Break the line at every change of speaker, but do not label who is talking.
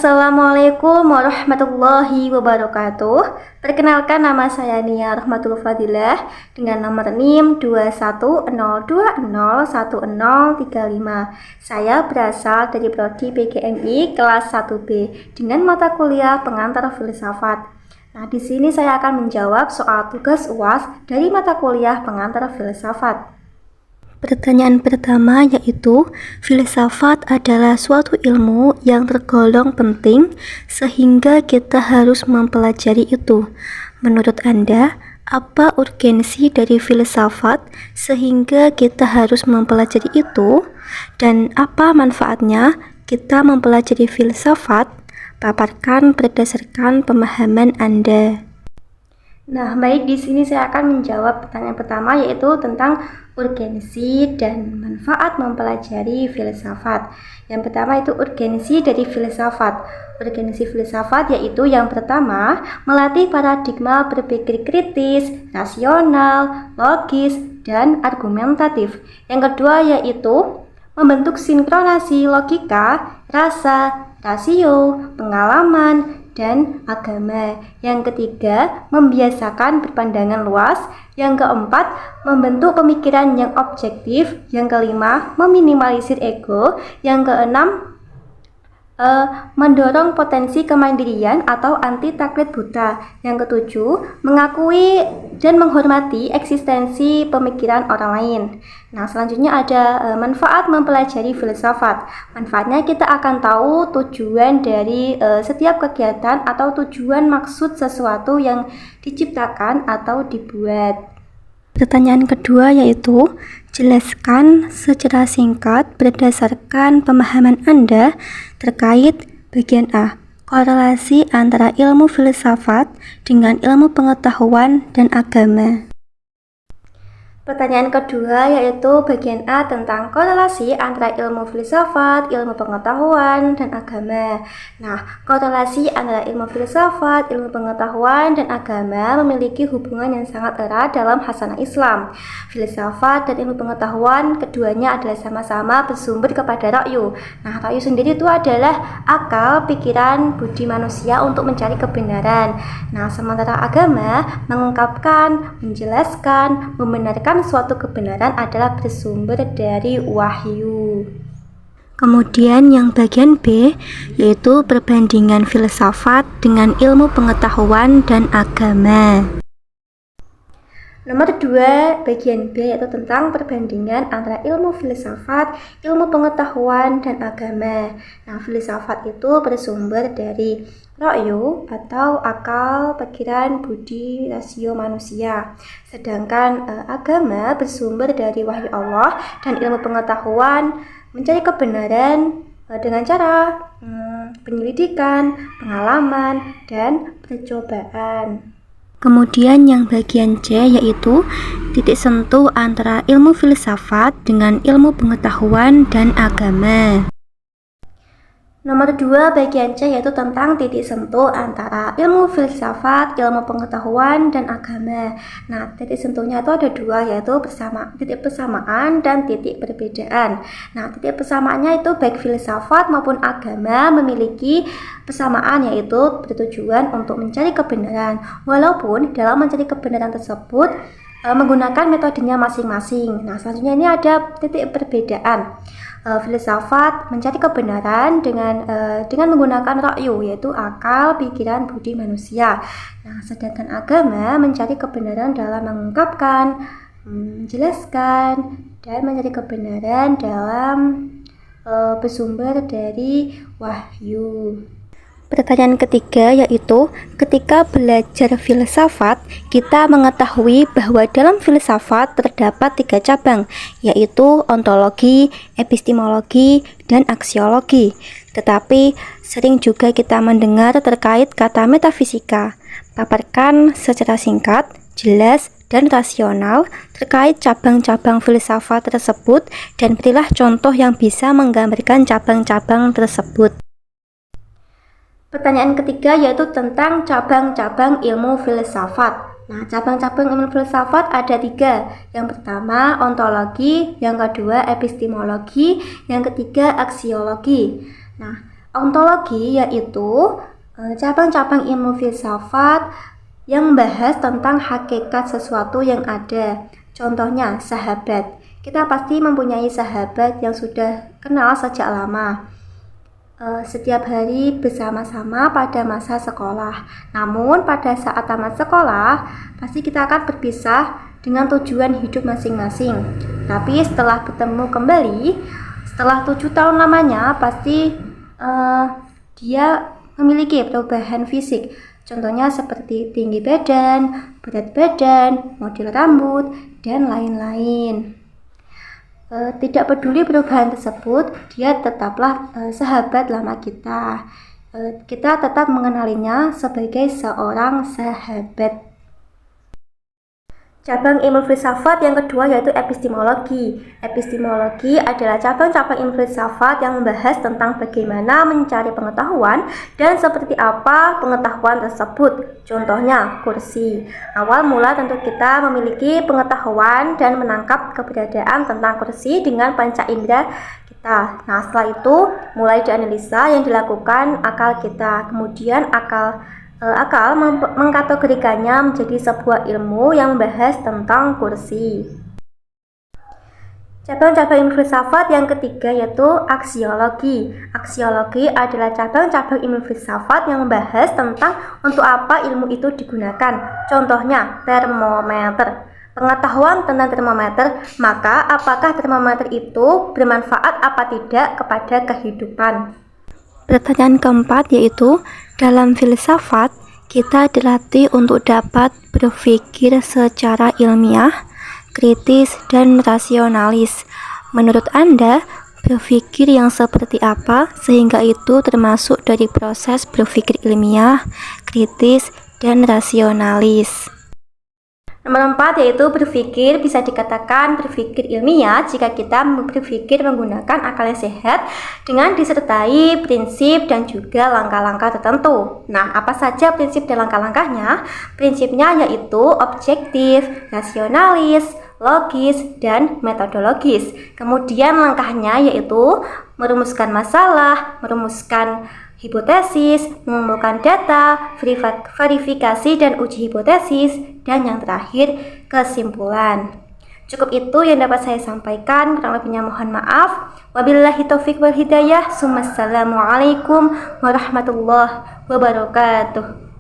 Assalamualaikum warahmatullahi wabarakatuh. Perkenalkan, nama saya Nia Rahmatul Fadilah dengan nomor NIM 2102011035. Saya berasal dari Prodi PGMI kelas 1B dengan mata kuliah pengantar filsafat. Nah, di sini saya akan menjawab soal tugas UAS dari mata kuliah pengantar filsafat. Pertanyaan pertama yaitu, filsafat adalah suatu ilmu yang tergolong penting sehingga kita harus mempelajari itu. Menurut Anda, apa urgensi dari filsafat sehingga kita harus mempelajari itu? Dan apa manfaatnya kita mempelajari filsafat? Paparkan berdasarkan pemahaman Anda. Nah, baik, di sini saya akan menjawab pertanyaan pertama yaitu tentang urgensi dan manfaat mempelajari filsafat. Yang pertama itu urgensi dari filsafat. Urgensi filsafat yaitu yang pertama, melatih paradigma berpikir kritis, rasional, logis, dan argumentatif. Yang kedua yaitu membentuk sinkronasi logika, rasa, rasio, pengalaman, dan agama. Yang ketiga, membiasakan berpandangan luas. Yang keempat, membentuk pemikiran yang objektif. Yang kelima, meminimalisir ego. Yang keenam, mendorong potensi kemandirian atau anti taklid buta. Yang ketujuh, mengakui dan menghormati eksistensi pemikiran orang lain. Nah, selanjutnya ada manfaat mempelajari filsafat. Manfaatnya kita akan tahu tujuan dari setiap kegiatan atau tujuan maksud sesuatu yang diciptakan atau dibuat. Pertanyaan kedua yaitu, jelaskan secara singkat berdasarkan pemahaman Anda terkait bagian A, korelasi antara ilmu filsafat dengan ilmu pengetahuan dan agama. Pertanyaan kedua yaitu bagian A tentang korelasi antara ilmu filsafat, ilmu pengetahuan, dan agama. Nah, korelasi antara ilmu filsafat, ilmu pengetahuan, dan agama memiliki hubungan yang sangat erat dalam hasanah Islam. Filsafat dan ilmu pengetahuan keduanya adalah sama-sama bersumber kepada ra'yu. Nah, ra'yu sendiri itu adalah akal, pikiran, budi manusia untuk mencari kebenaran. Nah, sementara agama mengungkapkan, menjelaskan, membenarkan suatu kebenaran adalah bersumber dari wahyu. Kemudian yang bagian B yaitu perbandingan filsafat dengan ilmu pengetahuan dan agama. Nomor 2 bagian B yaitu tentang perbandingan antara ilmu filsafat, ilmu pengetahuan, dan agama. Nah, filsafat itu bersumber dari ra'yu atau akal, pikiran, budi, rasio manusia. Sedangkan agama bersumber dari wahyu Allah, dan ilmu pengetahuan mencari kebenaran dengan cara penyelidikan, pengalaman, dan percobaan. Kemudian yang bagian C yaitu titik sentuh antara ilmu filsafat dengan ilmu pengetahuan dan agama. Nomor 2 bagian C yaitu tentang titik sentuh antara ilmu filsafat, ilmu pengetahuan, dan agama. Nah, titik sentuhnya itu ada dua yaitu titik persamaan dan titik perbedaan. Nah, titik persamaannya itu baik filsafat maupun agama memiliki persamaan yaitu bertujuan untuk mencari kebenaran. Walaupun dalam mencari kebenaran tersebut menggunakan metodenya masing-masing. Nah, selanjutnya ini ada titik perbedaan. Filsafat mencari kebenaran dengan menggunakan ra'yu yaitu akal, pikiran, budi manusia. Nah, sedangkan agama mencari kebenaran dalam mengungkapkan, menjelaskan, dan mencari kebenaran dalam bersumber dari wahyu. Pertanyaan ketiga yaitu, ketika belajar filsafat, kita mengetahui bahwa dalam filsafat terdapat 3 cabang, yaitu ontologi, epistemologi, dan aksiologi. Tetapi sering juga kita mendengar terkait kata metafisika. Paparkan secara singkat, jelas, dan rasional terkait cabang-cabang filsafat tersebut dan berilah contoh yang bisa menggambarkan cabang-cabang tersebut. Pertanyaan ketiga yaitu tentang cabang-cabang ilmu filsafat. Nah, cabang-cabang ilmu filsafat ada 3. Yang pertama ontologi, yang kedua epistemologi, yang ketiga aksiologi. Nah, Ontologi yaitu cabang-cabang ilmu filsafat yang membahas tentang hakikat sesuatu yang ada. Contohnya sahabat. Kita pasti mempunyai sahabat yang sudah kenal sejak lama. Setiap hari bersama-sama pada masa sekolah. Namun pada saat tamat sekolah, pasti kita akan berpisah dengan tujuan hidup masing-masing. Tapi setelah bertemu kembali, setelah 7 tahun lamanya, pasti dia memiliki perubahan fisik. Contohnya seperti tinggi badan, berat badan, model rambut, dan lain-lain. Tidak peduli perubahan tersebut, dia tetaplah sahabat lama kita. Kita tetap mengenalinya sebagai seorang sahabat. Cabang ilmu filsafat yang kedua yaitu epistemologi. Epistemologi adalah cabang-cabang ilmu filsafat yang membahas tentang bagaimana mencari pengetahuan dan seperti apa pengetahuan tersebut. Contohnya, kursi. Awal mula tentu kita memiliki pengetahuan dan menangkap keberadaan tentang kursi dengan panca indera kita. Nah, setelah itu mulai dianalisa yang dilakukan akal kita. Kemudian akal mengkategorikannya menjadi sebuah ilmu yang membahas tentang kursi. Cabang-cabang ilmu filsafat yang ketiga yaitu aksiologi. Aksiologi adalah cabang-cabang ilmu filsafat yang membahas tentang untuk apa ilmu itu digunakan. Contohnya, termometer. Pengetahuan tentang termometer, maka apakah termometer itu bermanfaat apa tidak kepada kehidupan? Pertanyaan keempat yaitu, dalam filsafat, kita dilatih untuk dapat berpikir secara ilmiah, kritis, dan rasionalis. Menurut Anda, berpikir yang seperti apa sehingga itu termasuk dari proses berpikir ilmiah, kritis, dan rasionalis? Nomor 4 yaitu berpikir bisa dikatakan berpikir ilmiah jika kita berpikir menggunakan akal yang sehat dengan disertai prinsip dan juga langkah-langkah tertentu. Nah, apa saja prinsip dan langkah-langkahnya? Prinsipnya yaitu objektif, rasionalis, logis, dan metodologis. Kemudian langkahnya yaitu merumuskan masalah, merumuskan hipotesis, mengumpulkan data, verifikasi dan uji hipotesis, dan yang terakhir kesimpulan. Cukup itu yang dapat saya sampaikan, kurang lebihnya mohon maaf. Wabillahi taufiq wal hidayah. Assalamualaikum warahmatullahi wabarakatuh.